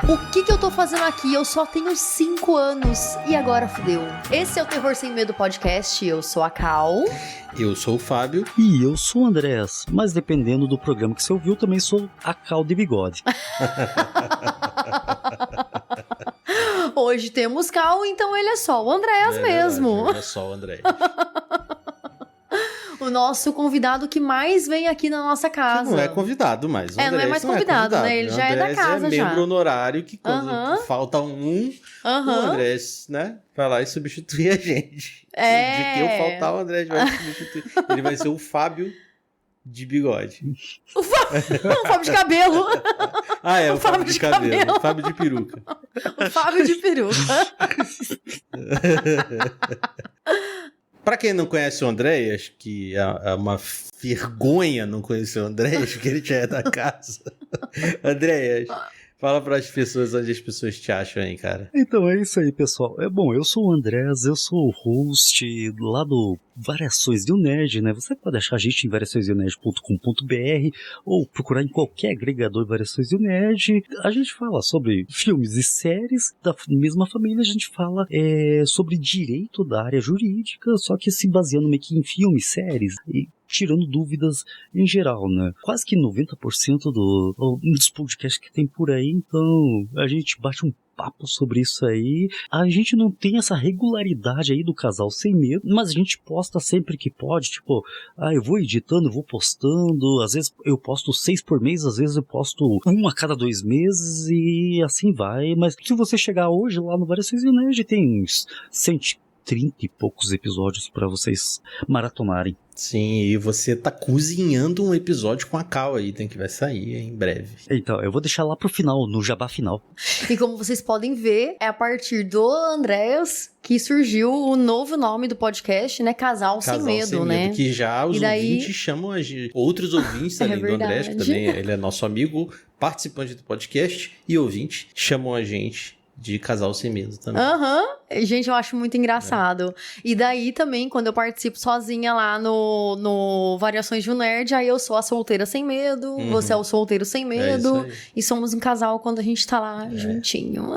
O que eu tô fazendo aqui? Eu só tenho 5 anos e agora fudeu. Esse é o Terror Sem Medo Podcast, eu sou a Cal. Eu sou o Fábio. E eu sou o Andrés, mas dependendo do programa que você ouviu, também sou a Cal de bigode. Hoje temos Cal, então ele é só o Andrés mesmo. Ele é só o Andrés. O nosso convidado que mais vem aqui na nossa casa. Que não é convidado mais. Não é mais convidado, né? Ele já é da casa, já. É membro já. honorário que quando falta um, o Andrés, né, vai lá e substitui a gente. É. De que eu faltar, o Andrés vai substituir. Ele vai ser o Fábio de bigode. O Fábio de cabelo. Ah, é, o Fábio de cabelo. O Fábio de peruca. O Fábio de peruca. Pra quem não conhece o Andréas, que é uma vergonha não conhecer o Andréas, porque ele já é da casa. Andréas, fala pras pessoas onde as pessoas te acham aí, cara. Então é isso aí, pessoal. Eu sou o Andrés, eu sou o host lá do Variações de um Nerd, né? Você pode achar a gente em variaçõesdeunerd.com.br ou procurar em qualquer agregador Variações de um Nerd. A gente fala sobre filmes e séries da mesma família, a gente fala sobre direito da área jurídica, só que se baseando meio que em filmes, séries e tirando dúvidas em geral, né? Quase que 90% dos podcasts que tem por aí, então a gente bate um papo sobre isso aí. A gente não tem essa regularidade aí do Casal Sem Medo, mas a gente posta sempre que pode, tipo, eu vou editando, eu vou postando, às vezes eu posto 6 por mês, às vezes eu posto 1 a cada 2 meses e assim vai, mas se você chegar hoje lá no Variações de Nerd, tem uns 130 e poucos episódios pra vocês maratonarem. Sim, e você tá cozinhando um episódio com a Cal aí, que vai sair em breve. Então, eu vou deixar lá pro final, no jabá final. E como vocês podem ver, é a partir do Andrés que surgiu o novo nome do podcast, né? Casal Sem Medo, né? Que já os ouvintes chamam outros ouvintes além do Andrés, que também ele é nosso amigo, participante do podcast e ouvinte, chamam a gente de Casal Sem Medo também. Gente, eu acho muito engraçado. E daí também, quando eu participo sozinha lá no Variações de um Nerd, aí eu sou a solteira sem medo, você é o solteiro sem medo, e somos um casal quando a gente tá lá juntinho.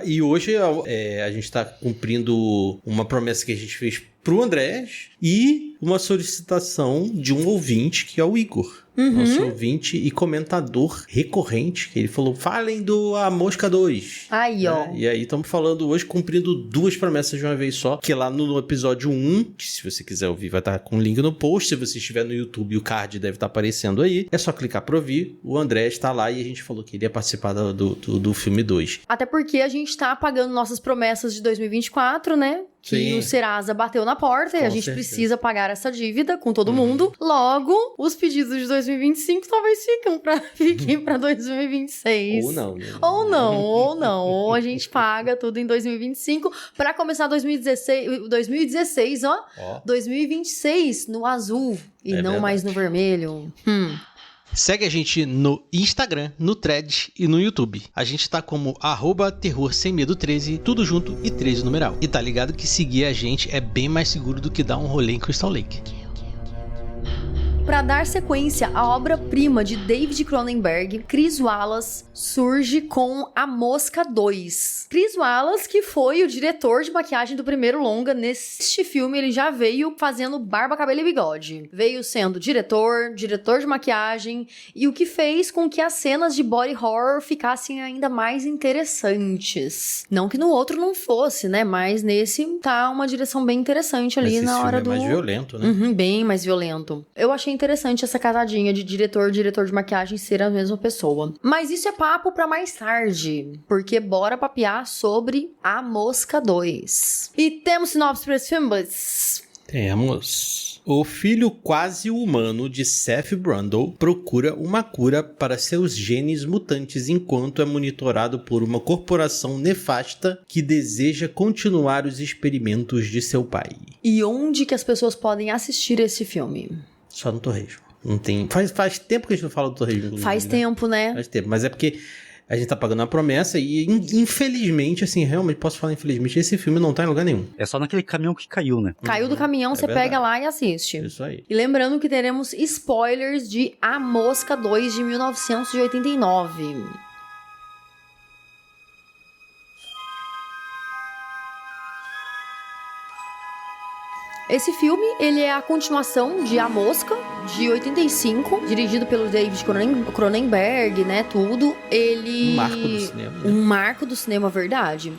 E hoje a gente tá cumprindo uma promessa que a gente fez pro Andrés e uma solicitação de um ouvinte, que é o Igor. Nosso ouvinte e comentador recorrente, que ele falou, falem do A Mosca 2. Aí, ó. E aí estamos falando hoje, cumprindo 2 promessas de uma vez só, que lá no episódio 1, que se você quiser ouvir vai estar com o link no post, se você estiver no YouTube o card deve estar aparecendo aí, é só clicar para ouvir, o André está lá e a gente falou que ele ia participar do filme 2. Até porque a gente tá pagando nossas promessas de 2024, né? Que Sim. o Serasa bateu na porta e a gente certeza. Precisa pagar essa dívida com todo mundo. Logo, os pedidos de 2025 talvez fiquem pra 2026. Ou não. Ou a gente paga tudo em 2025 pra começar 2016, ó. 2026 no azul e não verdade. mais no vermelho. Segue a gente no Instagram, no Threads e no YouTube. A gente tá como @terrorsemmedo13, tudo junto e 13 numeral. E tá ligado que seguir a gente é bem mais seguro do que dar um rolê em Crystal Lake. Para dar sequência à obra-prima de David Cronenberg, Chris Wallace surge com A Mosca 2. Chris Wallace, que foi o diretor de maquiagem do primeiro longa, neste filme ele já veio fazendo barba, cabelo e bigode. Veio sendo diretor de maquiagem, e o que fez com que as cenas de body horror ficassem ainda mais interessantes. Não que no outro não fosse, né? Mas nesse tá uma direção bem interessante ali na hora do... Mas esse filme é mais violento, né? Bem mais violento. Eu achei interessante essa casadinha de diretor de maquiagem ser a mesma pessoa. Mas isso é papo pra mais tarde, porque bora papear sobre A Mosca 2. E temos sinopse pra esse filme, Buzz? Temos. O filho quase humano de Seth Brundle procura uma cura para seus genes mutantes enquanto é monitorado por uma corporação nefasta que deseja continuar os experimentos de seu pai. E onde que as pessoas podem assistir esse filme? Só no Torresmo. Não tem... Faz tempo que a gente não fala do Torresmo. Faz tempo, né? Faz tempo, mas é porque a gente tá pagando a promessa e infelizmente, assim, realmente posso falar infelizmente, esse filme não tá em lugar nenhum. É só naquele caminhão que caiu, né? Caiu do caminhão, você verdade. pega lá e assiste. Isso aí. E lembrando que teremos spoilers de A Mosca 2 de 1989. Esse filme, ele é a continuação de A Mosca, de 85, dirigido pelo David Cronenberg, né, tudo. Ele... Um marco do cinema. Né? Um marco do cinema, verdade.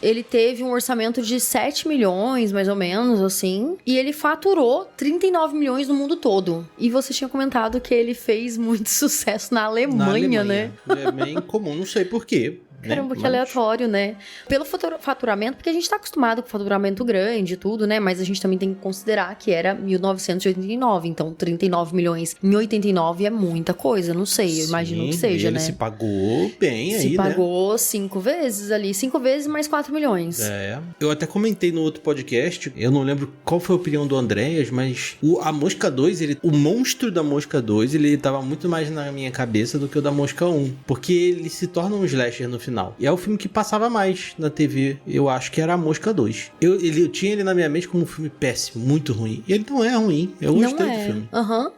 Ele teve um orçamento de 7 milhões, mais ou menos, assim. E ele faturou 39 milhões no mundo todo. E você tinha comentado que ele fez muito sucesso na Alemanha, né? É bem comum, não sei por quê. Caramba, que aleatório, né? Pelo faturamento, porque a gente tá acostumado com faturamento grande e tudo, né? Mas a gente também tem que considerar que era 1989, então 39 milhões em 89 é muita coisa, não sei, eu imagino que seja, ele né? Se pagou bem aí, né? Se pagou 5 vezes ali, 5 vezes mais 4 milhões. É. Eu até comentei no outro podcast, eu não lembro qual foi a opinião do Andréas, mas a Mosca 2, o monstro da Mosca 2, ele tava muito mais na minha cabeça do que o da Mosca 1, porque ele se torna um slasher no final. E é o filme que passava mais na TV, eu acho que era A Mosca 2. Eu tinha ele na minha mente como um filme péssimo, muito ruim. E ele não é ruim, eu gostei do filme.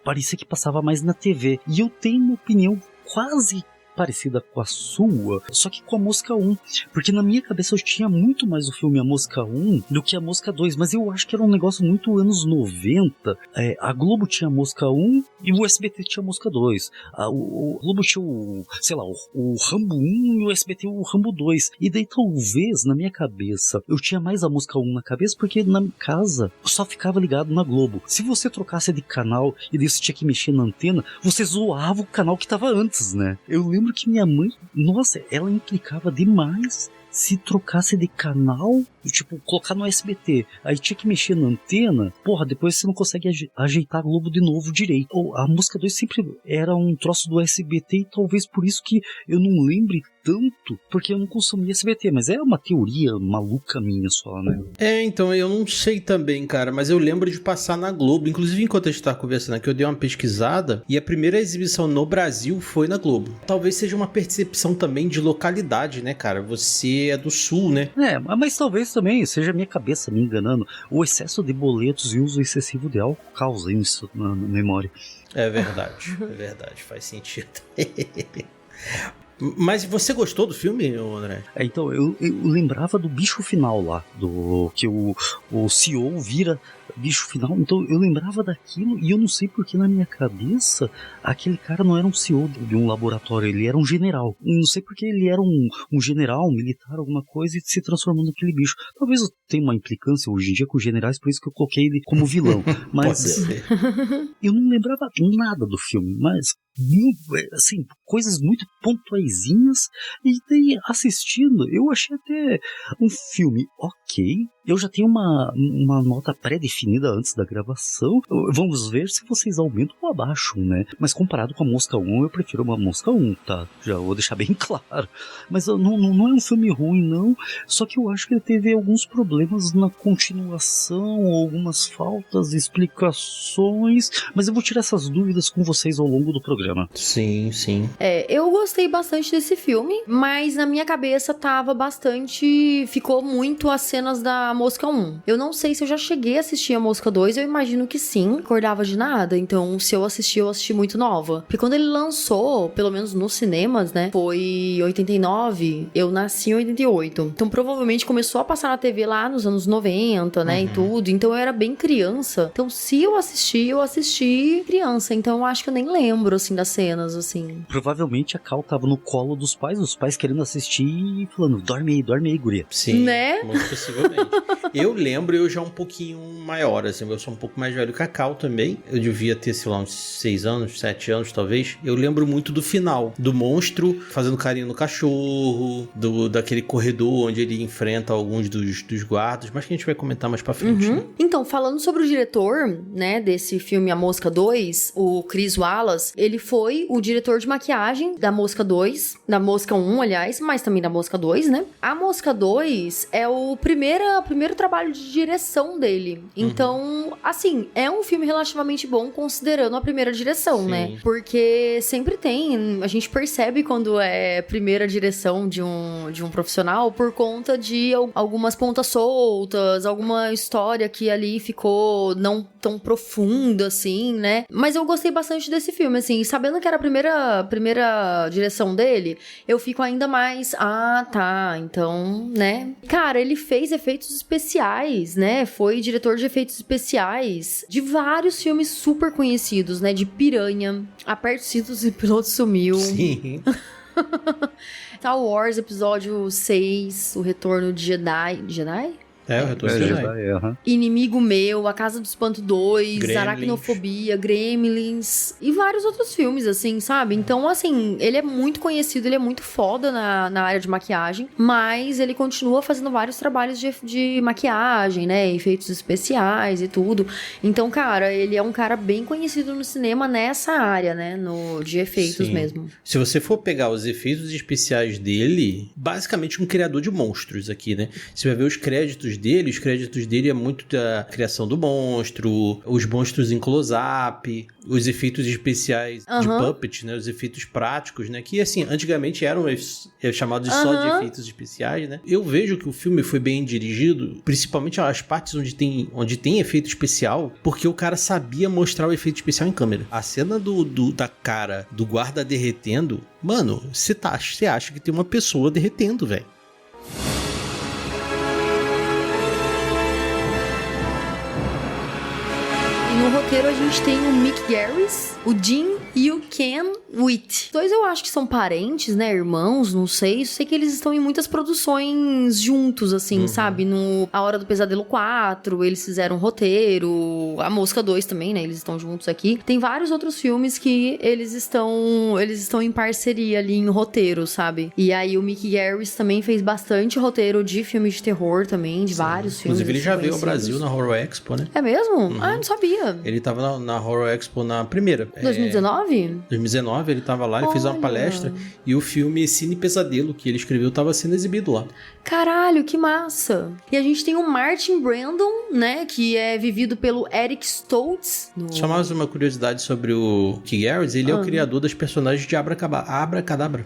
Parecia que passava mais na TV. E eu tenho uma opinião quase parecida com a sua, só que com a Mosca 1, porque na minha cabeça eu tinha muito mais o filme A Mosca 1 do que a Mosca 2, mas eu acho que era um negócio muito anos 90. A Globo tinha a Mosca 1 e o SBT tinha a Mosca 2. O Globo tinha o Rambo 1 e o SBT o Rambo 2. E daí talvez, na minha cabeça, eu tinha mais a Mosca 1 na cabeça, porque na minha casa eu só ficava ligado na Globo. Se você trocasse de canal e daí você tinha que mexer na antena, você zoava o canal que tava antes, né? Eu lembro que minha mãe, nossa, ela implicava demais se trocasse de canal, tipo, colocar no SBT, aí tinha que mexer na antena, porra, depois você não consegue ajeitar a Globo de novo direito. A Mosca 2 sempre era um troço do SBT e talvez por isso que eu não lembre tanto, porque eu não consumia SBT, mas é uma teoria maluca minha só, né? Então, eu não sei também, cara, mas eu lembro de passar na Globo, inclusive enquanto a gente tava conversando aqui, eu dei uma pesquisada, e a primeira exibição no Brasil foi na Globo. Talvez seja uma percepção também de localidade, né, cara? Você é do Sul, né? Mas talvez também seja a minha cabeça me enganando. O excesso de boletos e uso excessivo de álcool causa isso na memória. É verdade, faz sentido. Mas você gostou do filme, André? Então, eu lembrava do bicho final lá, do que o CEO vira bicho final, então eu lembrava daquilo e eu não sei porque na minha cabeça aquele cara não era um CEO de um laboratório, ele era um general. Não sei porque ele era um general, um militar, alguma coisa e se transformou naquele bicho. Talvez eu tenha uma implicância hoje em dia com os generais, por isso que eu coloquei ele como vilão. Mas eu não lembrava nada do filme, mas assim, coisas muito pontuaisinhas, e daí assistindo, eu achei até um filme ok. Eu já tenho uma nota pré-definida antes da gravação. Vamos ver se vocês aumentam ou abaixam, né? Mas comparado com a Mosca 1, eu prefiro uma Mosca 1, tá? Já vou deixar bem claro. Mas não é um filme ruim, não. Só que eu acho que ele teve alguns problemas na continuação, algumas faltas, explicações. Mas eu vou tirar essas dúvidas com vocês ao longo do programa. Sim. Eu gostei bastante desse filme, mas na minha cabeça ficou muito as cenas da Mosca 1. Eu não sei se eu já cheguei a assistir a Mosca 2, eu imagino que sim, acordava de nada, então se eu assisti muito nova. Porque quando ele lançou, pelo menos nos cinemas, né, foi em 89, eu nasci em 88. Então provavelmente começou a passar na TV lá nos anos 90, né, e tudo, então eu era bem criança. Então se eu assisti criança, então eu acho que eu nem lembro, assim, das cenas, assim. Provavelmente a Cal tava no colo dos pais querendo assistir e falando, dorme aí, guria. Sim, né? Muito possivelmente. Eu lembro, eu já um pouquinho maior, assim, eu sou um pouco mais velho que a Cal também. Eu devia ter, sei lá, uns 6 anos, 7 anos talvez. Eu lembro muito do final, do monstro fazendo carinho no cachorro, daquele corredor onde ele enfrenta alguns dos guardas, mas que a gente vai comentar mais pra frente. Né? Então, falando sobre o diretor, né, desse filme A Mosca 2, o Chris Wallace, ele foi o diretor de maquiagem da Mosca 2, da Mosca 1, aliás, mas também da Mosca 2, né? A Mosca 2 é o primeiro trabalho de direção dele. Então, assim, é um filme relativamente bom considerando a primeira direção, Sim. né? Porque sempre a gente percebe quando é primeira direção de um profissional por conta de algumas pontas soltas, alguma história que ali ficou não tão profundo, assim, né? Mas eu gostei bastante desse filme, assim, e sabendo que era a primeira direção dele, eu fico ainda mais, tá, então, né? Cara, ele fez efeitos especiais, né? Foi diretor de efeitos especiais de vários filmes super conhecidos, né? De Piranha, Aperte os Cintos e o Piloto Sumiu. Sim. Star Wars, episódio 6, O Retorno de Jedi. Jedi? É, o Retorno de Jedi. Inimigo Meu, A Casa do Espanto 2, Gremlins. Aracnofobia, Gremlins e vários outros filmes, assim, sabe? Então, assim, ele é muito conhecido, ele é muito foda na área de maquiagem, mas ele continua fazendo vários trabalhos de maquiagem, né? Efeitos especiais e tudo. Então, cara, ele é um cara bem conhecido no cinema nessa área, né? De efeitos Sim. mesmo. Se você for pegar os efeitos especiais dele, basicamente um criador de monstros aqui, né? Você vai ver os créditos dele é muito da criação do monstro, os monstros em close-up, os efeitos especiais de puppet, né? Os efeitos práticos, né? Que, assim, antigamente eram chamados só de efeitos especiais, né? Eu vejo que o filme foi bem dirigido, principalmente as partes onde tem efeito especial, porque o cara sabia mostrar o efeito especial em câmera. A cena da cara do guarda derretendo, mano, você acha que tem uma pessoa derretendo, velho. E no roteiro a gente tem o Mick Garris, o Jim e o Ken Witt. Os dois eu acho que são parentes, né? Irmãos, não sei. Eu sei que eles estão em muitas produções juntos, assim, sabe? No A Hora do Pesadelo 4, eles fizeram um roteiro. A Mosca 2 também, né? Eles estão juntos aqui. Tem vários outros filmes que eles estão em parceria ali em roteiro, sabe? E aí o Mick Garris também fez bastante roteiro de filmes de terror também, de vários filmes. Inclusive ele já veio ao conhecidos. Brasil na Horror Expo, né? É mesmo? Ah, eu não sabia. Ele tava na Horror Expo na primeira. 2019? 2019, ele tava lá, ele fez uma Olha. palestra e o filme Cine Pesadelo, que ele escreveu, tava sendo exibido lá. Caralho, que massa! E a gente tem o Martin Brandon, né, que é vivido pelo Eric Stoltz. Só mais uma curiosidade sobre o Mick Garris, ele é o criador das personagens de Abracadabra.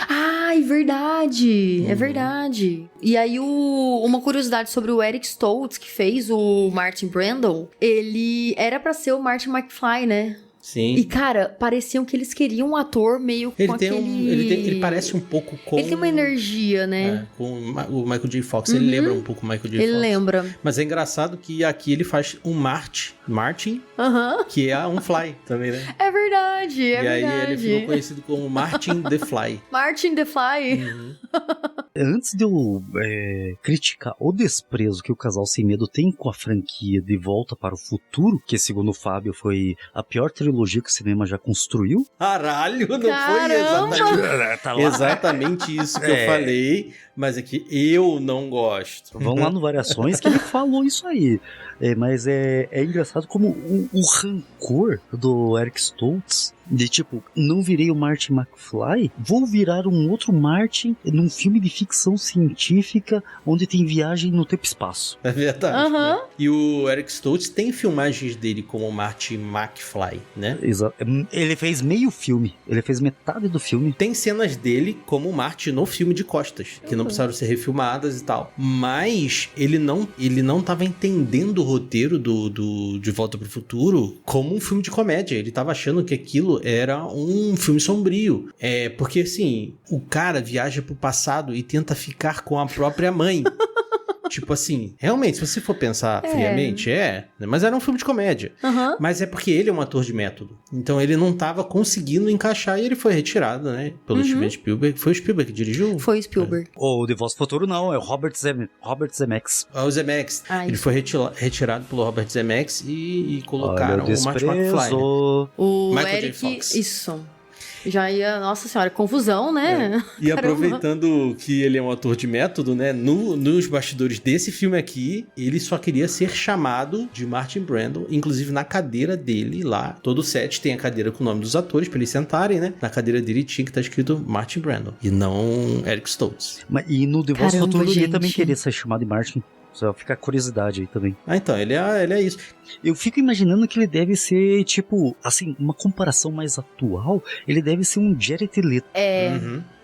Ah, é verdade! É verdade. E aí, uma curiosidade sobre o Eric Stoltz, que fez o Martin Brandon, ele era pra ser o Martin McFly, né? Sim. E, cara, pareciam que eles queriam um ator meio com Ele parece um pouco com... Ele tem uma energia, né? Com o Michael J. Fox. Ele lembra um pouco o Michael J. Fox. Ele lembra. Mas é engraçado que aqui ele faz um Martin, que é um Fly também, né? É verdade, E aí ele ficou conhecido como Martin the Fly. Martin the Fly. Antes de eu criticar o desprezo que o Casal Sem Medo tem com a franquia De Volta para o Futuro, que segundo o Fábio foi a pior trilogia que o cinema já construiu. Caralho, não Caramba! foi exatamente isso que eu falei, mas é que eu não gosto. Vão lá no Variações que ele falou isso aí. Mas é engraçado como o rancor do Eric Stoltz de tipo, não virei o Martin McFly, vou virar um outro Martin num filme de ficção científica onde tem viagem no tempo e espaço. É verdade. Né? E o Eric Stoltz tem filmagens dele como Martin McFly, né? Exato. Ele fez meio filme, ele fez metade do filme. Tem cenas dele como Martin no filme de costas, que não precisaram ser refilmadas e tal. Mas ele não tava entendendo o roteiro do De Volta pro Futuro como um filme de comédia. Ele tava achando que aquilo era um filme sombrio. Porque assim, o cara viaja pro passado e tenta ficar com a própria mãe. Tipo assim, realmente, se você for pensar friamente, mas era um filme de comédia. Mas é porque ele é um ator de método. Então ele não tava conseguindo encaixar e ele foi retirado, né? Pelo Steven Spielberg. Foi o Spielberg que dirigiu? Foi o Spielberg. O De Volta ao Futuro não, é o Robert Zemeckis. O Zemeckis. Ele foi retirado pelo Robert Zemeckis e colocaram o Martin McFly. Né? O Michael Eric, J. Fox. Isso. Já ia, nossa senhora, confusão, né? E aproveitando que ele é um ator de método, né? Nos bastidores desse filme aqui, ele só queria ser chamado de Martin Brandon, inclusive na cadeira dele lá. Todo set tem a cadeira com o nome dos atores pra eles sentarem, né? Na cadeira dele tinha que estar escrito Martin Brandon e não Eric Stoltz. E no The Volta ao Futuro gente. ele também queria ser chamado de Martin. Só fica a curiosidade aí também. Então, ele é isso. Eu fico imaginando que ele deve ser, tipo, assim, uma comparação mais atual, ele deve ser um Jared Leto.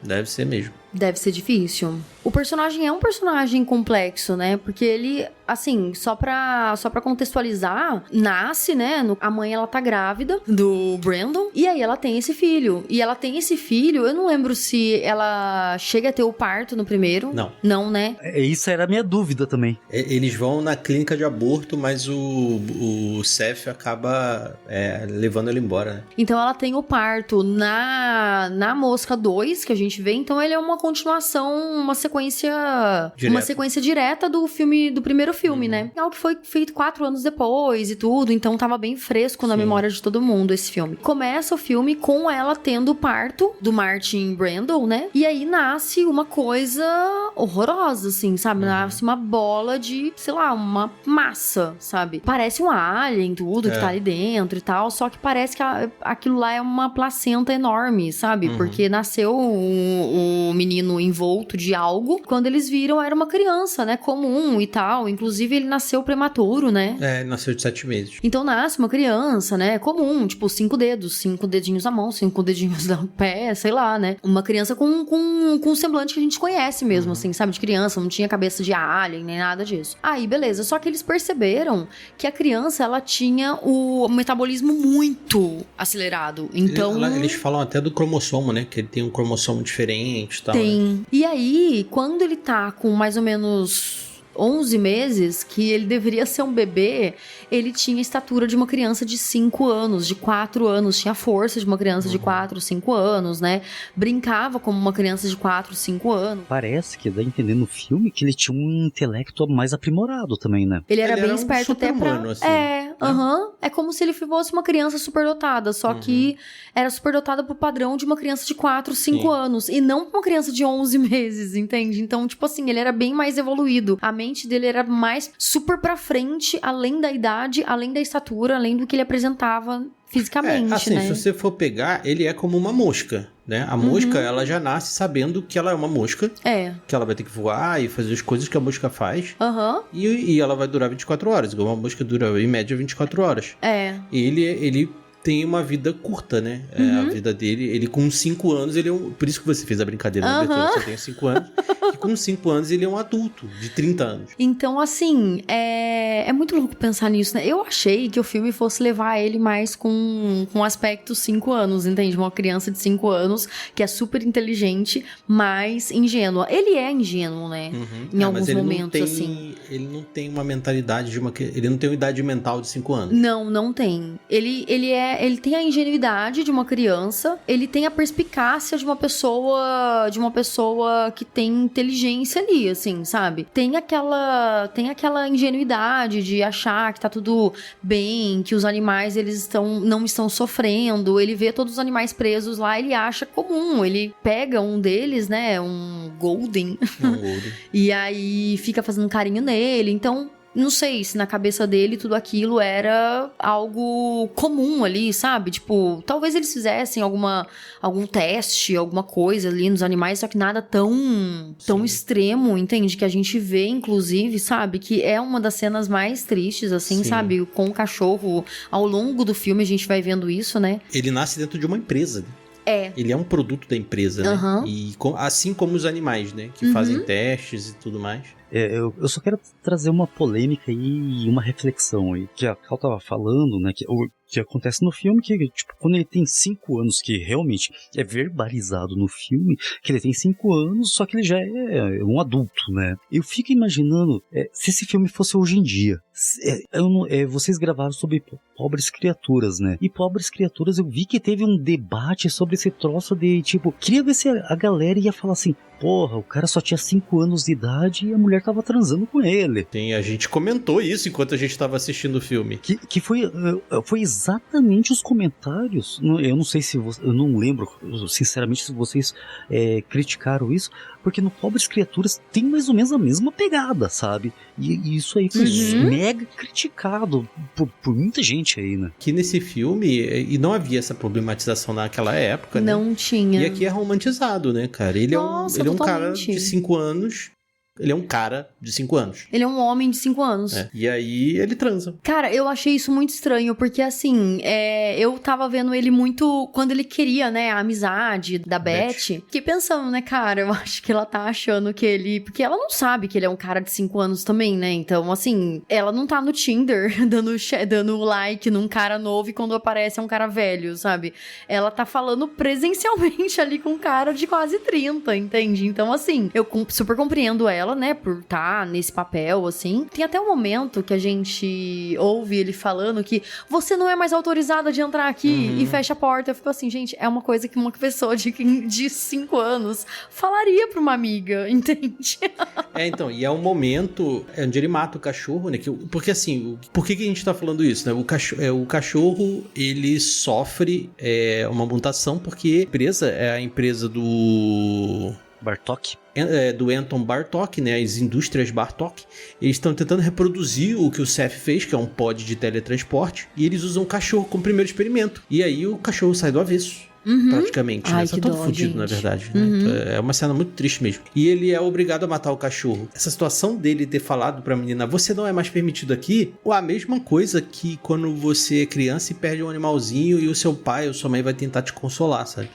Deve ser mesmo. Deve ser difícil. O personagem é um personagem complexo, né? Porque ele assim, só pra contextualizar, nasce, né? A mãe, ela tá grávida do Brandon. E aí ela tem esse filho. E ela tem esse filho, eu não lembro se ela chega a ter o parto no primeiro. Não. Não, né? Isso era a minha dúvida também. Eles vão na clínica de aborto, mas o Seth acaba levando ele embora, né? Então ela tem o parto na Mosca 2, que a gente vê. Então ele é uma continuação, uma sequência direta do primeiro filme, né? É algo que foi feito 4 anos depois e tudo. Então tava bem fresco na memória de todo mundo esse filme. Começa o filme com ela tendo o parto do Martin Brandon, né? E aí nasce uma coisa horrorosa, assim, sabe? Nasce uma bola de, sei lá, uma massa, sabe? Parece um alien, tudo que tá ali dentro e tal, só que parece que aquilo lá é uma placenta enorme, sabe? Porque nasceu o menino envolto de algo, quando eles viram era uma criança, né? Comum e tal, inclusive ele nasceu prematuro, né? Nasceu de 7 meses. Então nasce uma criança, né? Comum, tipo 5 dedos, 5 dedinhos na mão, 5 dedinhos no pé, sei lá, né? Uma criança com um semblante que a gente conhece mesmo, assim, sabe? De criança, não tinha cabeça de alien, nem nada disso. Aí, beleza. Só que eles perceberam que a criança, ela tinha o metabolismo muito acelerado. Então... Eles falam até do cromossomo, né? Que ele tem um cromossomo diferente e tal. Tem. Né? E aí, quando ele tá com mais ou menos 11 meses, que ele deveria ser um bebê, ele tinha a estatura de uma criança de 5 anos, de 4 anos, tinha a força de uma criança de 4, 5 anos, né? Brincava como uma criança de 4, 5 anos. Parece que dá a entender no filme que ele tinha um intelecto mais aprimorado também, né? Ele era bem esperto até pra... assim, É como se ele fosse uma criança superdotada, só que era superdotada pro padrão de uma criança de 4, 5 anos, e não uma criança de 11 meses, entende? Então, tipo assim, ele era bem mais evoluído. A mente dele era mais super pra frente, além da idade, além da estatura, além do que ele apresentava fisicamente, assim, né? Se você for pegar, ele é como uma mosca, né? A mosca, ela já nasce sabendo que ela é uma mosca. Que ela vai ter que voar e fazer as coisas que a mosca faz. E ela vai durar 24 horas. Igual uma mosca dura, em média, 24 horas. Ele tem uma vida curta, né? A vida dele, ele com 5 anos, ele é um... Por isso que você fez a brincadeira na abertura, você tem 5 anos. E com 5 anos, ele é um adulto, de 30 anos. Então, assim, é muito louco pensar nisso, né? Eu achei que o filme fosse levar ele mais com aspecto 5 anos, entende? Uma criança de 5 anos, que é super inteligente, mas ingênua. Ele é ingênuo, né? Em alguns momentos, assim. Ele não tem uma mentalidade de uma... Ele não tem uma idade mental de 5 anos. Não tem. Ele tem a ingenuidade de uma criança, ele tem a perspicácia de uma pessoa que tem inteligência ali, assim, sabe? Tem aquela ingenuidade de achar que tá tudo bem, que os animais, eles não estão sofrendo, ele vê todos os animais presos lá, ele acha comum, ele pega um deles, né, um Golden, e aí fica fazendo carinho nele, então... Não sei se na cabeça dele tudo aquilo era algo comum ali, sabe? Tipo, talvez eles fizessem algum teste, alguma coisa ali nos animais, só que nada tão extremo, entende? Que a gente vê, inclusive, sabe? Que é uma das cenas mais tristes, assim, sabe? Com o cachorro, ao longo do filme a gente vai vendo isso, né? Ele nasce dentro de uma empresa, né? Ele é um produto da empresa, né? E assim como os animais, né? Que fazem testes e tudo mais. Eu só quero trazer uma polêmica e uma reflexão aí. Que a Cal tava falando, né? Que acontece no filme, que tipo, quando ele tem 5 anos, que realmente é verbalizado no filme, que ele tem 5 anos, só que ele já é um adulto, né? Eu fico imaginando se esse filme fosse hoje em dia. Vocês gravaram sobre Pobres Criaturas, né? E Pobres Criaturas, eu vi que teve um debate sobre esse troço de, tipo, queria ver se a galera ia falar assim, porra, o cara só tinha 5 anos de idade e a mulher tava transando com ele. Sim, a gente comentou isso enquanto a gente tava assistindo o filme. Que foi exatamente os comentários. Eu não sei se eu não lembro, sinceramente, se vocês criticaram isso, porque no Pobres Criaturas tem mais ou menos a mesma pegada, sabe? E isso aí foi mega criticado por muita gente aí, né? Que nesse filme, e não havia essa problematização naquela época, né? Não tinha. E aqui é romantizado, né, cara? Ele é um cara de 5 anos Ele é um cara de 5 anos. Ele é um homem de 5 anos. E aí ele transa. Cara, eu achei isso muito estranho, porque assim, eu tava vendo ele muito quando ele queria, né, a amizade da Beth. Fiquei pensando, né, cara, eu acho que ela tá achando que ele... Porque ela não sabe que ele é um cara de 5 anos também, né? Então, assim, ela não tá no Tinder dando like num cara novo e quando aparece é um cara velho, sabe? Ela tá falando presencialmente ali com um cara de quase 30, entende? Então, assim, eu super compreendo ela, né, por estar nesse papel, assim. Tem até um momento que a gente ouve ele falando que você não é mais autorizada de entrar aqui e fecha a porta. Eu fico assim, gente, é uma coisa que uma pessoa de 5 anos falaria pra uma amiga, entende? Então, e é um momento onde ele mata o cachorro, né? Porque assim, por que a gente tá falando isso, né? O cachorro, ele sofre uma mutação porque a empresa é a empresa do... Bartok. Do Anton Bartok, né? As indústrias Bartok. Eles estão tentando reproduzir o que o Seth fez, que é um pod de teletransporte, e eles usam o cachorro como primeiro experimento. E aí o cachorro sai do avesso. Praticamente, né? Só todo fudido, na verdade, né? É uma cena muito triste mesmo. E ele é obrigado a matar o cachorro. Essa situação dele ter falado pra menina, você não é mais permitido aqui, ou a mesma coisa que quando você é criança e perde um animalzinho e o seu pai ou sua mãe vai tentar te consolar, sabe?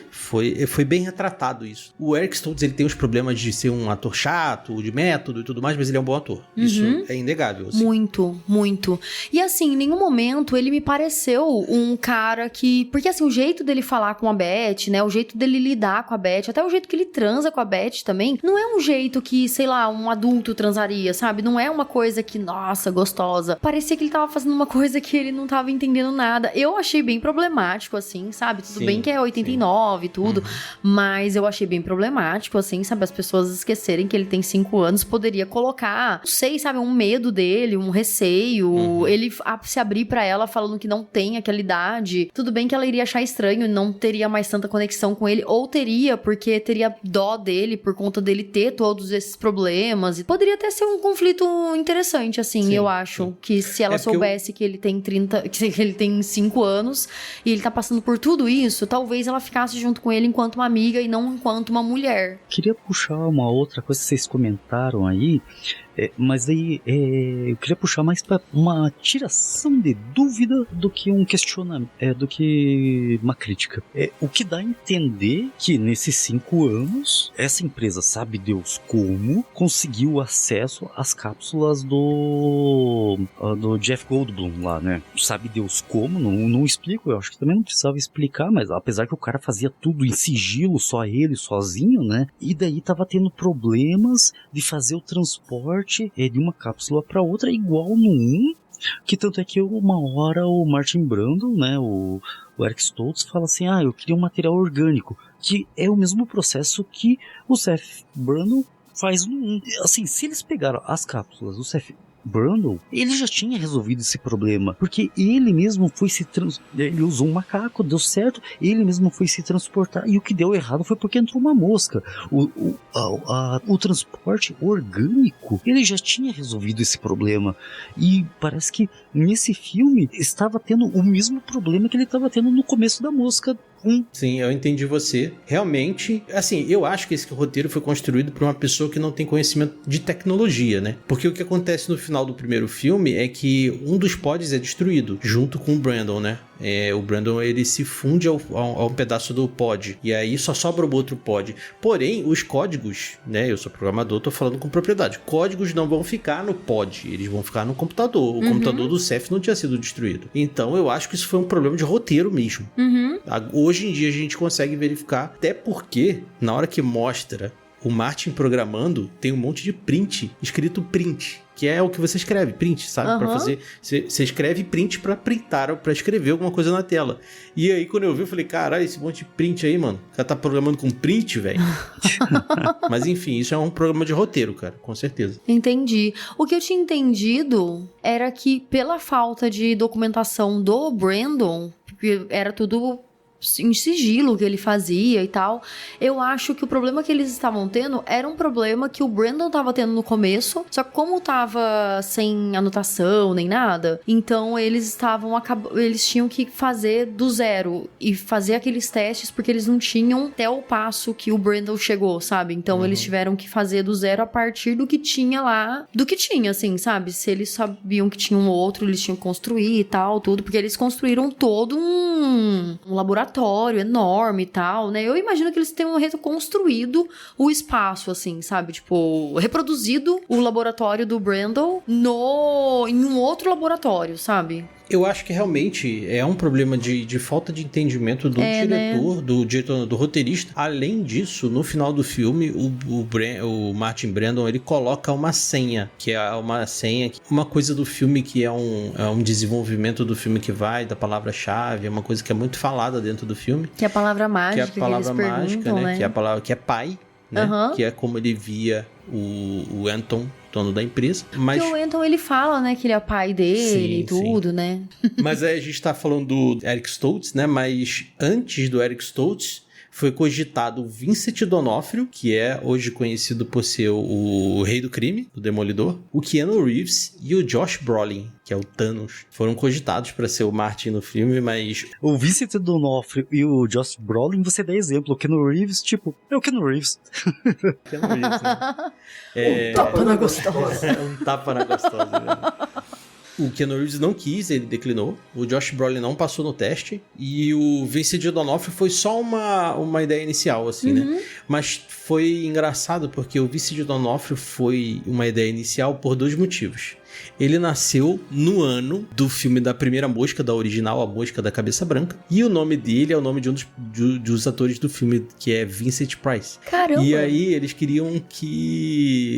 Foi bem retratado isso. O Eric Stoltz, ele tem os problemas de ser um ator chato, de método e tudo mais, mas ele é um bom ator. Isso é inegável. Assim. Muito, muito. E assim, em nenhum momento ele me pareceu um cara que... Porque assim, o jeito dele falar com a Beth, né? O jeito dele lidar com a Beth, até o jeito que ele transa com a Beth também, não é um jeito que, sei lá, um adulto transaria, sabe? Não é uma coisa que, nossa, gostosa. Parecia que ele tava fazendo uma coisa que ele não tava entendendo nada. Eu achei bem problemático, assim, sabe? Tudo bem que é 89 e tudo, mas eu achei bem problemático, assim, sabe? As pessoas esquecerem que ele tem 5 anos, poderia colocar, não sei, sabe? Um medo dele, um receio, ele se abrir pra ela falando que não tem aquela idade. Tudo bem que ela iria achar estranho, não teria mais tanta conexão com ele, ou teria, porque teria dó dele por conta dele ter todos esses problemas. E poderia até ser um conflito interessante, assim, eu acho. Que se ela soubesse que ele tem 30, que ele tem 5 anos e ele tá passando por tudo isso, talvez ela ficasse junto com ele enquanto uma amiga e não enquanto uma mulher. Queria puxar uma outra coisa que vocês comentaram aí. Mas aí eu queria puxar mais para uma tiração de dúvida do que um questionamento, do que uma crítica. O que dá a entender que nesses 5 anos essa empresa, sabe Deus como, conseguiu acesso às cápsulas do Jeff Goldblum lá, né? Sabe Deus como, não explico, eu acho que também não precisava explicar, mas apesar que o cara fazia tudo em sigilo, só ele, sozinho, né? E daí tava tendo problemas de fazer o transporte de uma cápsula para outra igual no 1, que tanto é que uma hora o Martin Brando, né, o Eric Stoltz fala assim, eu queria um material orgânico, que é o mesmo processo que o Seth Brando faz no 1. Assim, se eles pegaram as cápsulas do Seth Brando, ele já tinha resolvido esse problema, porque ele mesmo foi ele usou um macaco, deu certo, ele mesmo foi se transportar, e o que deu errado foi porque entrou uma mosca. O transporte orgânico, ele já tinha resolvido esse problema, e parece que nesse filme estava tendo o mesmo problema que ele estava tendo no começo da mosca. Sim, eu entendi você. Realmente, assim, eu acho que esse roteiro foi construído por uma pessoa que não tem conhecimento de tecnologia, né? Porque o que acontece no final do primeiro filme é que um dos pods é destruído, junto com o Brandon, né? O Brandon, ele se funde ao pedaço do pod, e aí só sobra o outro pod. Porém, os códigos, né? Eu sou programador, tô falando com propriedade. Códigos não vão ficar no pod, eles vão ficar no computador. O computador do Seth não tinha sido destruído. Então, eu acho que isso foi um problema de roteiro mesmo. Hoje em dia a gente consegue verificar, até porque na hora que mostra o Martin programando, tem um monte de print, escrito print, que é o que você escreve, print, sabe? Pra fazer, você escreve print pra printar, pra escrever alguma coisa na tela. E aí quando eu vi, eu falei, caralho, esse monte de print aí, mano, o cara tá programando com print, velho. Mas enfim, isso é um programa de roteiro, cara, com certeza. Entendi. O que eu tinha entendido era que pela falta de documentação do Brandon, porque era tudo em sigilo o que ele fazia e tal. Eu acho que o problema que eles estavam tendo era um problema que o Brandon tava tendo no começo, só que como tava sem anotação nem nada, então eles tinham que fazer do zero e fazer aqueles testes porque eles não tinham até o passo que o Brandon chegou, sabe? Então eles tiveram que fazer do zero a partir do que tinha lá, do que tinha, assim, sabe? Se eles sabiam que tinha um outro, eles tinham que construir e tal, tudo, porque eles construíram todo um laboratório enorme e tal, né? Eu imagino que eles tenham reconstruído o espaço, assim, sabe? Tipo, reproduzido o laboratório do Brandon em um outro laboratório, sabe? Eu acho que realmente é um problema de falta de entendimento do diretor, né? do roteirista. Além disso, no final do filme, o Martin Brandon, ele coloca uma senha, que é uma coisa do filme que é um desenvolvimento do filme que vai da palavra-chave, é uma coisa que é muito falada dentro do filme. Que é a palavra mágica, que é a palavra mágica, né? Que é a palavra que é pai, né? Que é como ele via o Anton, dono da empresa. Mas porque o Anton, ele fala, né, que ele é pai dele e tudo, né? Mas aí a gente tá falando do Eric Stoltz, né? Mas antes do Eric Stoltz, foi cogitado o Vincent D'Onofrio, que é hoje conhecido por ser o rei do crime, do Demolidor, o Keanu Reeves e o Josh Brolin, que é o Thanos. Foram cogitados para ser o Martin no filme, mas... O Vincent D'Onofrio e o Josh Brolin, você dá exemplo. O Keanu Reeves, tipo, é o Keanu Reeves. Keanu Reeves, né? Um tapa na gostosa. Um tapa na gostosa, né? O Keanu Reeves não quis, ele declinou. O Josh Brolin não passou no teste. E o Vincent D'Onofrio foi só uma ideia inicial, assim, né? Mas foi engraçado porque o Vincent D'Onofrio foi uma ideia inicial por 2 motivos. Ele nasceu no ano do filme da primeira Mosca, da original, A Mosca da Cabeça Branca. E o nome dele é o nome de um dos atores do filme, que é Vincent Price. Caramba! E aí eles queriam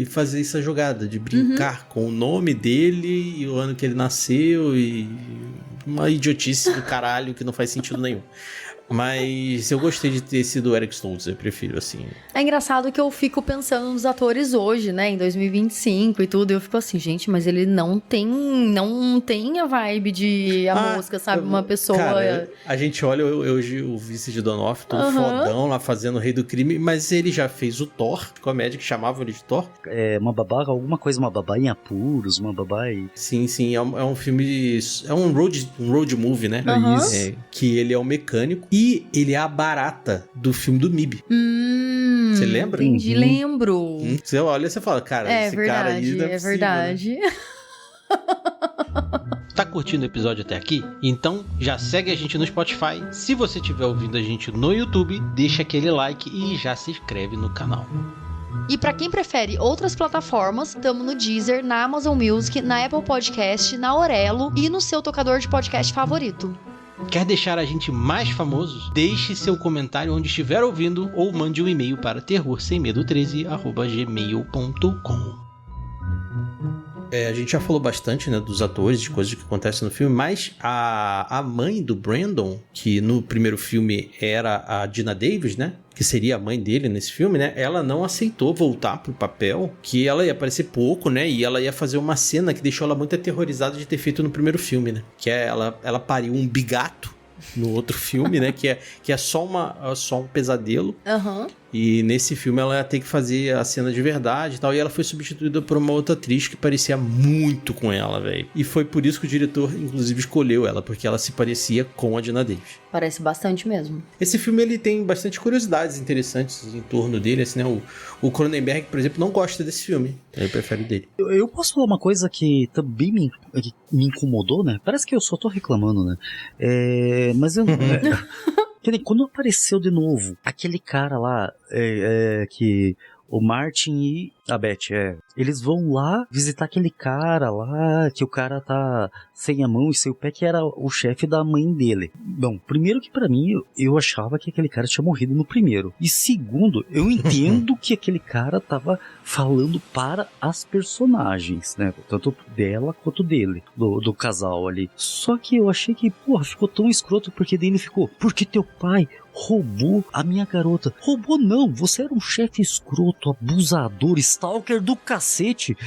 fazer essa jogada de brincar com o nome dele e o ano que ele nasceu e uma idiotice do caralho que não faz sentido nenhum. Mas eu gostei de ter sido o Eric Stoltz, eu prefiro, assim. É engraçado que eu fico pensando nos atores hoje, né, em 2025 e tudo, eu fico assim, gente, mas ele não tem a vibe de A Mosca, sabe, uma pessoa... Cara, a gente olha hoje o Vincent D'Onofrio, todo fodão lá fazendo o Rei do Crime, mas ele já fez o Thor, comédia que chamavam ele de Thor. É, uma babá, alguma coisa, uma babá em apuros, uma babá em... Sim, é um filme, é um road movie, né? Isso. Que ele é um mecânico. E ele é a barata do filme do MIB. Você lembra? Entendi, lembro. Você olha e você fala, cara, esse cara aí não é possível, verdade. Né? Tá curtindo o episódio até aqui? Então já segue a gente no Spotify. Se você estiver ouvindo a gente no YouTube, deixa aquele like e já se inscreve no canal. E pra quem prefere outras plataformas, estamos no Deezer, na Amazon Music, na Apple Podcast, na Orelo e no seu tocador de podcast favorito. Quer deixar a gente mais famosos? Deixe seu comentário onde estiver ouvindo ou mande um e-mail para terrorsemmedo13@gmail.com. A gente já falou bastante, né, dos atores, de coisas que acontecem no filme, mas a mãe do Brandon, que no primeiro filme era a Dina Davis, né, que seria a mãe dele nesse filme, né, ela não aceitou voltar pro papel, que ela ia aparecer pouco, né, e ela ia fazer uma cena que deixou ela muito aterrorizada de ter feito no primeiro filme, né, que é ela pariu um bigato no outro filme, né, que é só um pesadelo. E nesse filme ela ia ter que fazer a cena de verdade e tal, e ela foi substituída por uma outra atriz que parecia muito com ela, velho. E foi por isso que o diretor, inclusive, escolheu ela, porque ela se parecia com a Dina Davis. Parece bastante mesmo. Esse filme, ele tem bastante curiosidades interessantes em torno dele, assim, né? O Cronenberg, por exemplo, não gosta desse filme. Ele prefere dele. Eu posso falar uma coisa que também me incomodou, né? Parece que eu só tô reclamando, né? Mas eu... Quando apareceu de novo aquele cara lá, que o Martin e a Beth, eles vão lá visitar aquele cara lá, que o cara tá sem a mão e sem o pé, que era o chefe da mãe dele. Bom, primeiro que pra mim, eu achava que aquele cara tinha morrido no primeiro. E segundo, eu entendo que aquele cara tava falando para as personagens, né? Tanto dela quanto dele, do casal ali. Só que eu achei que, porra, ficou tão escroto, porque daí ele ficou, porque teu pai roubou a minha garota. Roubou não, você era um chefe escroto, abusador, stalker do cacete.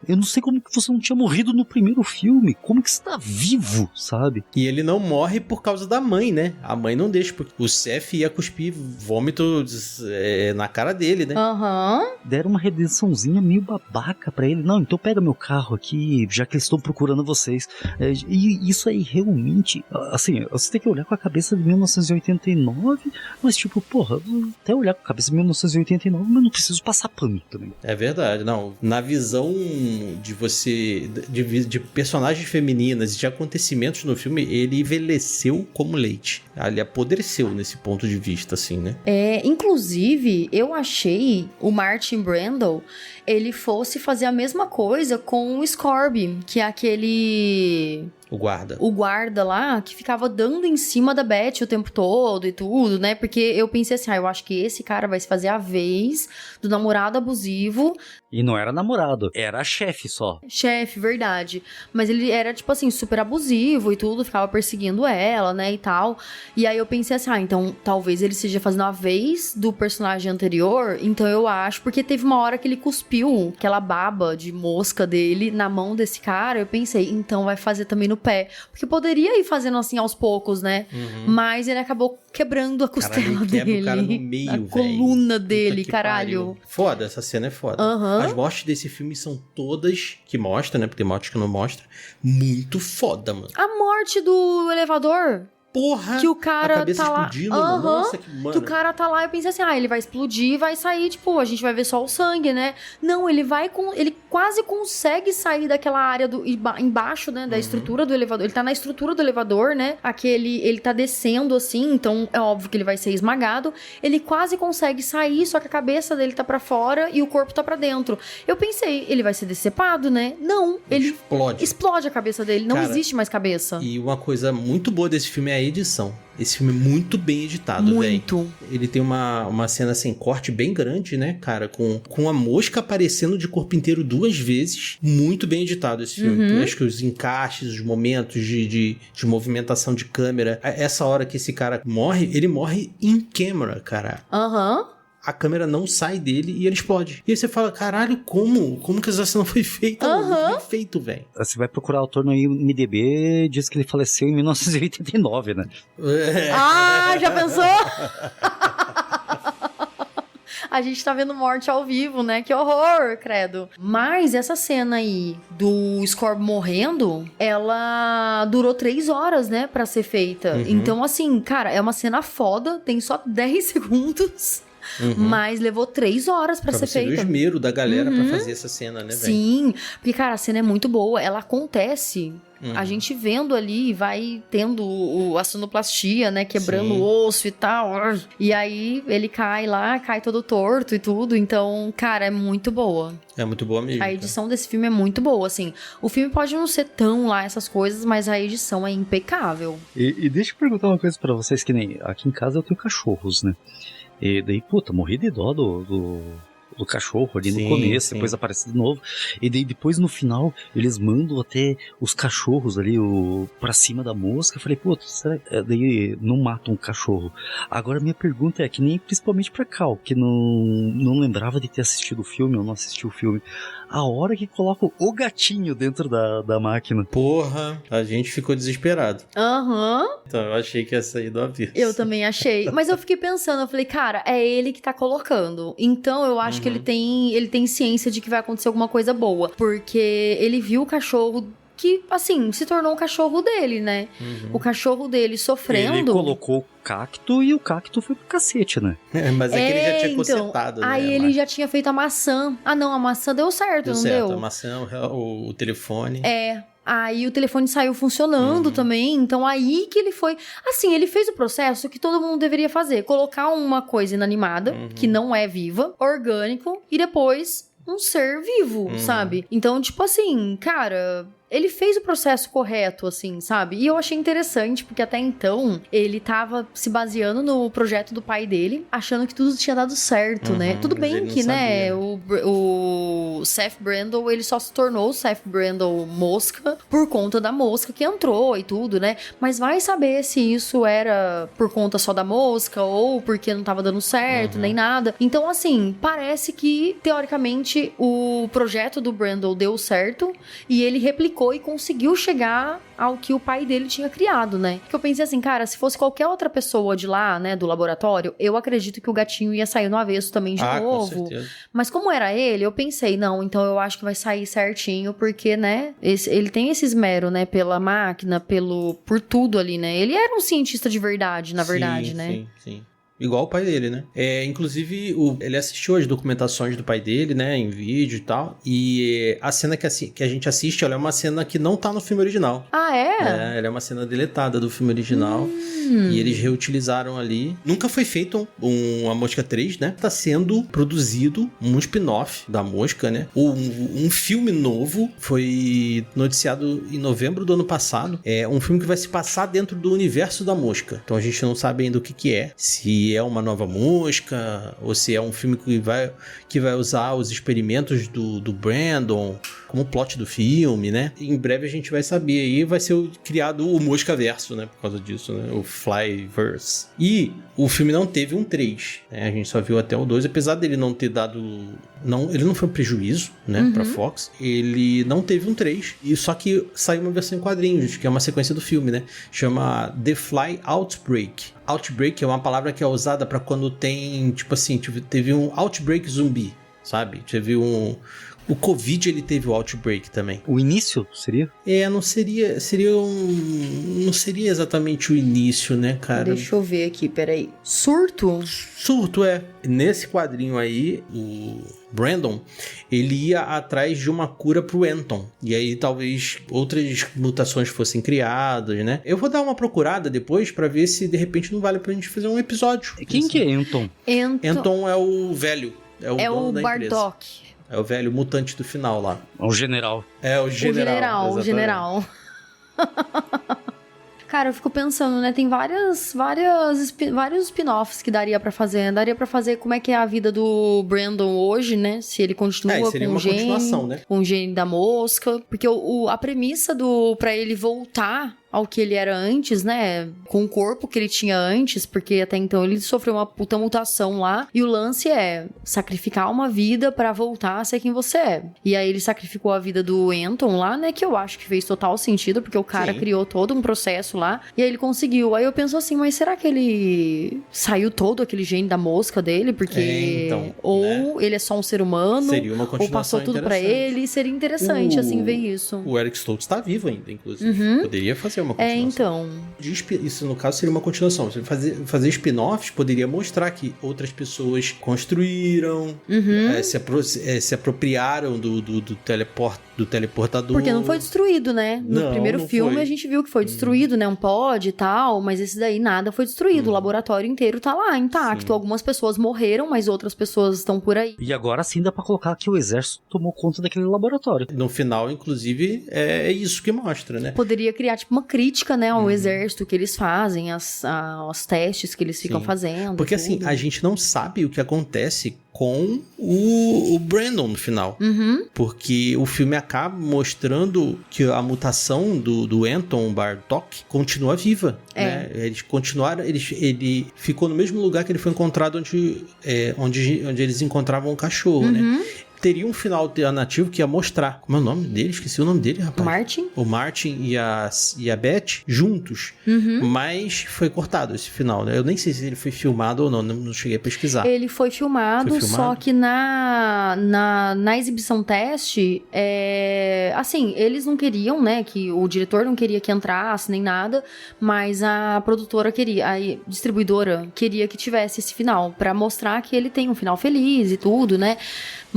Eu não sei como que você não tinha morrido no primeiro filme. Como que você tá vivo, sabe? E ele não morre por causa da mãe, né? A mãe não deixa, porque o Seth ia cuspir vômito na cara dele, né? Aham. Deram uma redençãozinha meio babaca pra ele. Não, então pega meu carro aqui, já que eles estão procurando vocês. E isso aí realmente, assim, você tem que olhar com a cabeça de 1989, mas tipo, porra, até olhar com a cabeça de 1989, mas não preciso passar pano também. É verdade, não. Na visão de você, de personagens femininas e de acontecimentos no filme, ele envelheceu como leite. Ele apodreceu nesse ponto de vista, assim, né? Inclusive, eu achei o Martin Brando, ele fosse fazer a mesma coisa com o Scorby, que é aquele... O guarda. O guarda lá, que ficava dando em cima da Beth o tempo todo e tudo, né? Porque eu pensei assim, eu acho que esse cara vai se fazer a vez do namorado abusivo. E não era namorado, era chefe só. Chefe, verdade. Mas ele era, tipo assim, super abusivo e tudo, ficava perseguindo ela, né, e tal. E aí eu pensei assim, então talvez ele esteja fazendo a vez do personagem anterior, então eu acho, porque teve uma hora que ele cuspiu aquela baba de mosca dele na mão desse cara, eu pensei, então vai fazer também no pé. Porque poderia ir fazendo assim aos poucos, né? Uhum. Mas ele acabou quebrando a costela dele. O cara no meio, a coluna dele, caralho. Pariu. Foda, essa cena é foda. Uhum. As mortes desse filme são todas, que mostra, né? Porque tem mortes que não mostra, muito foda, mano. A morte do elevador... Porra! Que o cara a cabeça tá lá. explodindo, nossa, que mano. Que o cara tá lá e eu pensei assim, ele vai explodir e vai sair, tipo, a gente vai ver só o sangue, né? Não, ele quase consegue sair daquela área embaixo, né, da estrutura do elevador. Ele tá na estrutura do elevador, né? Ele tá descendo assim, então é óbvio que ele vai ser esmagado. Ele quase consegue sair, só que a cabeça dele tá pra fora e o corpo tá pra dentro. Eu pensei, ele vai ser decepado, né? Não, ele explode a cabeça dele, não existe mais cabeça. E uma coisa muito boa desse filme é a edição. Esse filme é muito bem editado, velho. Muito. Ele tem uma cena sem corte bem grande, né, cara? Com a mosca aparecendo de corpo inteiro 2 vezes. Muito bem editado esse filme. Eu acho que os encaixes, os momentos de movimentação de câmera. Essa hora que esse cara morre, ele morre in camera, cara. A câmera não sai dele e ele explode. E aí você fala, caralho, como que essa cena foi feita? Muito bem feito, velho. Você vai procurar o autor no IMDb, diz que ele faleceu em 1989, né? Já pensou? A gente tá vendo morte ao vivo, né? Que horror, credo. Mas essa cena aí do Scorb morrendo, ela durou 3 horas, né? Pra ser feita. Então, assim, cara, é uma cena foda. Tem só 10 segundos. Mas levou 3 horas pra ser feita. O esmero da galera pra fazer essa cena, né, velho? Sim, porque, cara, a cena é muito boa. Ela acontece... A gente vendo ali, vai tendo a sonoplastia, né? Quebrando o osso e tal. E aí, ele cai lá, cai todo torto e tudo. Então, cara, é muito boa. É muito boa mesmo. A edição desse filme é muito boa, assim. O filme pode não ser tão lá essas coisas, mas a edição é impecável. E deixa eu perguntar uma coisa pra vocês, que nem aqui em casa eu tenho cachorros, né? E daí, puta, morri de dó do cachorro ali no começo, depois aparece de novo. E daí depois no final eles mandam até os cachorros ali pra cima da mosca. Eu falei, pô, será que daí não matam um cachorro? Agora minha pergunta é, que nem principalmente pra Cal, que não lembrava de ter assistido o filme, ou não assistiu o filme. A hora que colocam o gatinho dentro da máquina. Porra, a gente ficou desesperado. Então eu achei que ia sair do aviso. Eu também achei. Mas eu fiquei pensando, eu falei, cara, é ele que tá colocando. Então eu acho que ele tem ciência de que vai acontecer alguma coisa boa. Porque ele viu o cachorro que, assim, se tornou o cachorro dele, né? O cachorro dele sofrendo... Ele colocou o cacto e o cacto foi pro cacete, né? Mas é que ele já tinha consertado, né? Aí ele já tinha feito a maçã. Não, a maçã deu certo, não deu? A maçã, o telefone. Aí o telefone saiu funcionando também, então aí que ele foi... Assim, ele fez o processo que todo mundo deveria fazer. Colocar uma coisa inanimada, que não é viva, orgânico, e depois... um ser vivo, sabe? Então, tipo assim, cara, ele fez o processo correto, assim, sabe? E eu achei interessante, porque até então ele tava se baseando no projeto do pai dele, achando que tudo tinha dado certo, né? Tudo bem que, né, o Seth Brandon, ele só se tornou o Seth Brandon Mosca por conta da mosca que entrou e tudo, né? Mas vai saber se isso era por conta só da mosca ou porque não tava dando certo, nem nada. Então, assim, parece que, teoricamente, o projeto do Brandon deu certo e ele replicou e conseguiu chegar ao que o pai dele tinha criado, né? Que eu pensei assim, cara, se fosse qualquer outra pessoa de lá, né, do laboratório, eu acredito que o gatinho ia sair no avesso também de novo. Com certeza. Mas como era ele, eu pensei, não, então eu acho que vai sair certinho, porque, né, ele tem esse esmero, né, pela máquina, por tudo ali, né? Ele era um cientista de verdade, na verdade, né? Sim. Igual o pai dele, né? Inclusive, ele assistiu as documentações do pai dele, né? Em vídeo e tal. E a cena que a gente assiste, ela é uma cena que não tá no filme original. Ah, é? Ela é uma cena deletada do filme original. E eles reutilizaram ali. Nunca foi feito a Mosca 3, né? Tá sendo produzido um spin-off da Mosca, né? Um filme novo foi noticiado em novembro do ano passado. É um filme que vai se passar dentro do universo da Mosca. Então a gente não sabe ainda o que é. Se é uma nova Mosca, ou se é um filme que vai usar os experimentos do Brandon como plot do filme, né? Em breve a gente vai saber aí, vai ser criado o Moscaverso, né? Por causa disso, né? O Flyverse. E o filme não teve um 3, né? A gente só viu até o 2, apesar dele não ter dado... ele não foi um prejuízo, né? Pra Fox. Ele não teve um 3, e só que saiu uma versão em quadrinhos, que é uma sequência do filme, né? Chama The Fly Outbreak. Outbreak é uma palavra que é usada pra quando tem, tipo assim, teve um outbreak zumbi, sabe? Teve o Covid, ele teve o outbreak também. O início seria? Não seria não seria exatamente o início, né, cara? Deixa eu ver aqui, peraí. Surto? Surto, Nesse quadrinho aí, o Brandon, ele ia atrás de uma cura pro Anton. E aí talvez outras mutações fossem criadas, né? Eu vou dar uma procurada depois pra ver se de repente não vale pra gente fazer um episódio. Quem que é Anton? Anton é o velho. É o Bardock. É o velho mutante do final lá. O general. É o general. O general. Cara, eu fico pensando, né? Tem vários spin-offs que daria pra fazer. Daria pra fazer como é que é a vida do Brandon hoje, né? Se ele continua seria com uma o gene, continuação, né? com o gene da mosca. Porque a premissa pra ele voltar ao que ele era antes, né? Com o corpo que ele tinha antes, porque até então ele sofreu uma puta mutação lá. E o lance é sacrificar uma vida pra voltar a ser quem você é. E aí ele sacrificou a vida do Anton lá, né? Que eu acho que fez total sentido, porque o cara criou todo um processo lá. E aí ele conseguiu. Aí eu penso assim, mas será que ele saiu todo aquele gene da mosca dele? Porque... ou ele é só um ser humano, seria uma continuação, ou passou tudo pra ele. Seria interessante, assim, ver isso. O Eric Stoltz tá vivo ainda, inclusive. Poderia fazer uma continuação. Isso, no caso, seria uma continuação. Você fazer spin-offs poderia mostrar que outras pessoas construíram, se apropriaram do teleportador. Porque não foi destruído, né? No primeiro filme a gente viu que foi destruído, né? Um pod e tal, mas esse daí nada foi destruído. O laboratório inteiro tá lá, intacto. Algumas pessoas morreram, mas outras pessoas estão por aí. E agora sim dá pra colocar que o exército tomou conta daquele laboratório. No final, inclusive, é isso que mostra, né? Poderia criar, tipo, uma crítica, né, ao exército que eles fazem, aos testes que eles ficam fazendo. Porque, assim, a gente não sabe o que acontece com o Brandon no final. Porque o filme acaba mostrando que a mutação do Anton Bardock continua viva. Né? Eles continuaram... Ele ficou no mesmo lugar que ele foi encontrado onde eles encontravam o cachorro, né? Teria um final alternativo que ia mostrar. Como é o nome dele? Esqueci o nome dele, rapaz. Martin. O Martin e a Beth juntos. Mas foi cortado esse final, né? Eu nem sei se ele foi filmado ou não cheguei a pesquisar. Ele foi filmado, só que na exibição teste, assim, eles não queriam, né? Que o diretor não queria que entrasse nem nada, mas a produtora queria, a distribuidora queria que tivesse esse final, pra mostrar que ele tem um final feliz e tudo, né?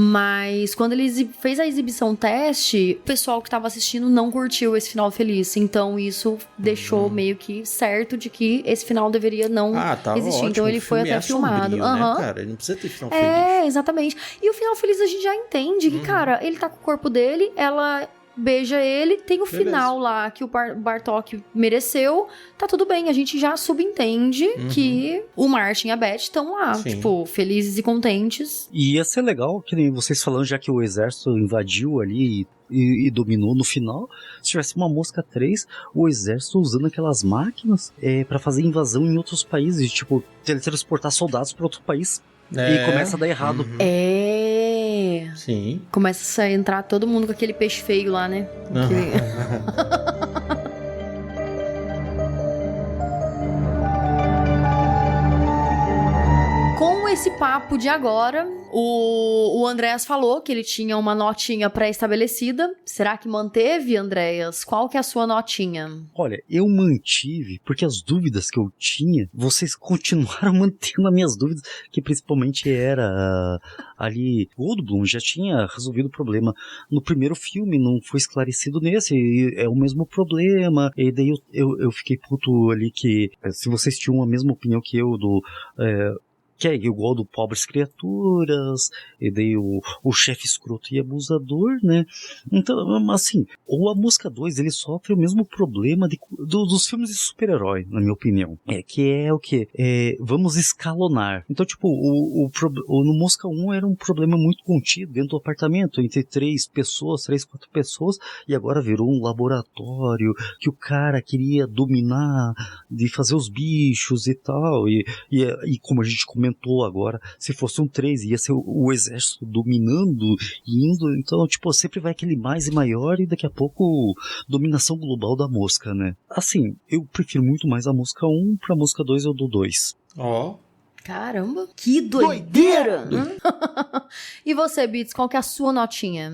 Mas quando ele fez a exibição teste, o pessoal que tava assistindo não curtiu esse final feliz. Então isso deixou meio que certo de que esse final deveria não existir. Ótimo. Então ele foi até filmado. Sombrio, né, cara? Ele não precisa ter final feliz. Exatamente. E o final feliz a gente já entende que, cara, ele tá com o corpo dele, ela beija ele, tem o Beleza. final lá que o Bartok mereceu, tá tudo bem, a gente já subentende que o Martin e a Beth estão lá, Sim. tipo, felizes e contentes. E ia ser legal, que nem vocês falando, já que o exército invadiu ali e dominou no final, se tivesse uma Mosca 3, o exército usando aquelas máquinas pra fazer invasão em outros países, tipo, teletransportar soldados para outro país. E começa a dar errado. Sim. Começa a entrar todo mundo com aquele peixe feio lá, né? Com esse papo de agora, o Andreas falou que ele tinha uma notinha pré-estabelecida. Será que manteve, Andreas? Qual que é a sua notinha? Olha, eu mantive, porque as dúvidas que eu tinha, vocês continuaram mantendo as minhas dúvidas, que principalmente era ali, Goldblum já tinha resolvido o problema no primeiro filme, não foi esclarecido nesse, e é o mesmo problema, e daí eu fiquei puto ali que, se vocês tinham a mesma opinião que eu que é igual do Pobres Criaturas, e daí o chefe escroto e abusador, né? Então, assim, o A Mosca 2, ele sofre o mesmo problema dos filmes de super-herói, na minha opinião. Que é o quê? Vamos escalonar. Então, tipo, no Mosca 1 era um problema muito contido dentro do apartamento, entre 4 pessoas, e agora virou um laboratório que o cara queria dominar, de fazer os bichos e tal, e como a gente comentou agora, se fosse um 3, ia ser o exército dominando e indo, então, tipo, sempre vai aquele mais e maior, e daqui a pouco dominação global da Mosca, né? Assim, eu prefiro muito mais a Mosca 1, pra Mosca 2 eu dou 2. Ó. Caramba, que doideira! E você, Beats, qual que é a sua notinha?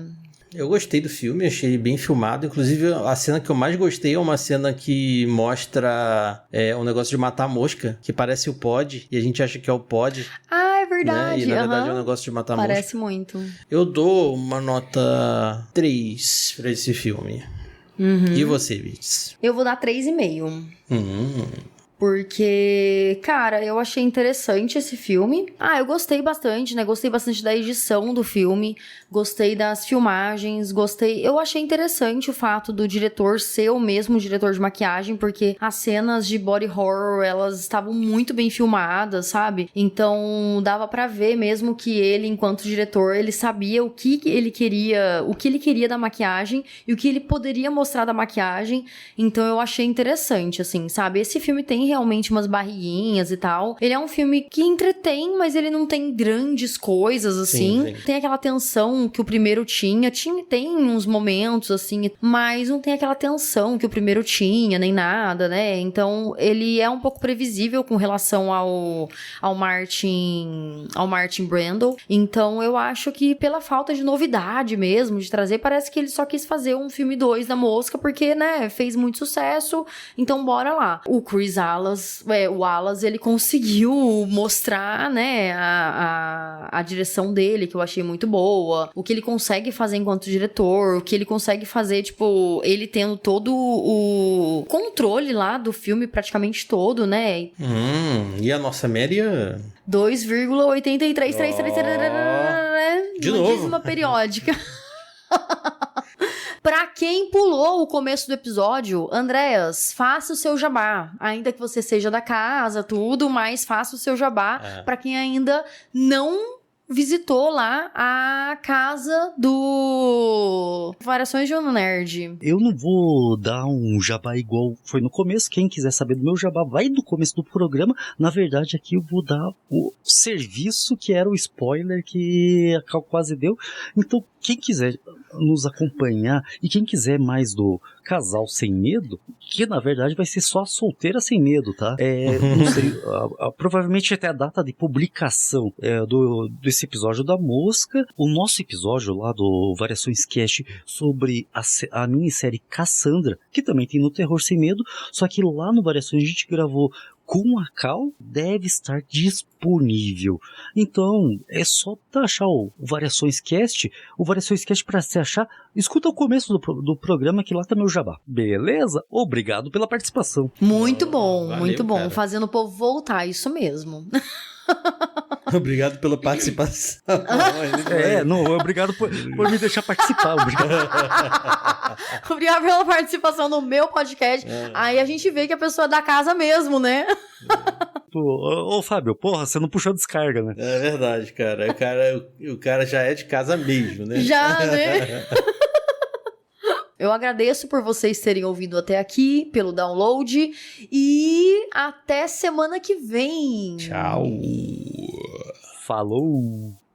Eu gostei do filme, achei ele bem filmado. Inclusive, a cena que eu mais gostei é uma cena que mostra um negócio de matar a mosca, que parece o Pod, e a gente acha que é o Pod. Ah, é verdade. Né? E na verdade é um negócio de matar a mosca. Parece muito. Eu dou uma nota 3 pra esse filme. E você, Beats? Eu vou dar 3,5. Porque, cara, eu achei interessante esse filme. Eu gostei bastante, né? Gostei bastante da edição do filme. Gostei das filmagens, eu achei interessante o fato do diretor ser o mesmo diretor de maquiagem, porque as cenas de body horror, elas estavam muito bem filmadas, sabe? Então, dava pra ver mesmo que ele, enquanto diretor, ele sabia o que ele queria da maquiagem e o que ele poderia mostrar da maquiagem. Então, eu achei interessante, assim, sabe? Esse filme tem realmente umas barriguinhas e tal. Ele é um filme que entretém, mas ele não tem grandes coisas, assim. Sim. Tem aquela tensão que o primeiro tinha. Tem uns momentos, assim, mas não tem aquela tensão que o primeiro tinha, nem nada, né? Então, ele é um pouco previsível com relação ao Martin Brando. Então, eu acho que pela falta de novidade mesmo, de trazer, parece que ele só quis fazer um filme 2 da Mosca, porque, né, fez muito sucesso, então bora lá. O Chris Wallace, ele conseguiu mostrar, né, a direção dele, que eu achei muito boa, o que ele consegue fazer enquanto diretor, o que ele consegue fazer, tipo, ele tendo todo o controle lá do filme praticamente todo, né? E a nossa média? 2,83333, de novo. Dízima periódica. Pra quem pulou o começo do episódio, Andreas, faça o seu jabá. Ainda que você seja da casa, tudo, mas faça o seu jabá. Pra quem ainda não visitou lá a casa do Variações de um Nerd. Eu não vou dar um jabá igual foi no começo. Quem quiser saber do meu jabá, vai no começo do programa. Na verdade, aqui eu vou dar o serviço que era o spoiler que a Cal quase deu. Então, quem quiser nos acompanhar e quem quiser mais do Casal Sem Medo, que na verdade vai ser só a Solteira Sem Medo, tá? Não sei, provavelmente até a data de publicação desse episódio da Mosca, o nosso episódio lá do Variações Cast sobre a minissérie Cassandra, que também tem no Terror Sem Medo, só que lá no Variações a gente gravou com a Cal, deve estar disponível. Então, é só achar o Variações Cast. O Variações Cast, para se achar, escuta o começo do programa, que lá tá meu jabá. Beleza? Obrigado pela participação. Muito bom, Valeu, muito bom. cara. Fazendo o povo voltar, isso mesmo. Obrigado pela participação. Obrigado por me deixar participar. Obrigado pela participação no meu podcast. Aí a gente vê que a pessoa é da casa mesmo, né? Ô, Fábio, porra, você não puxou descarga, né? É verdade, cara. O cara já é de casa mesmo, né? Já, né? Eu agradeço por vocês terem ouvido até aqui, pelo download. E até semana que vem. Tchau. Falou!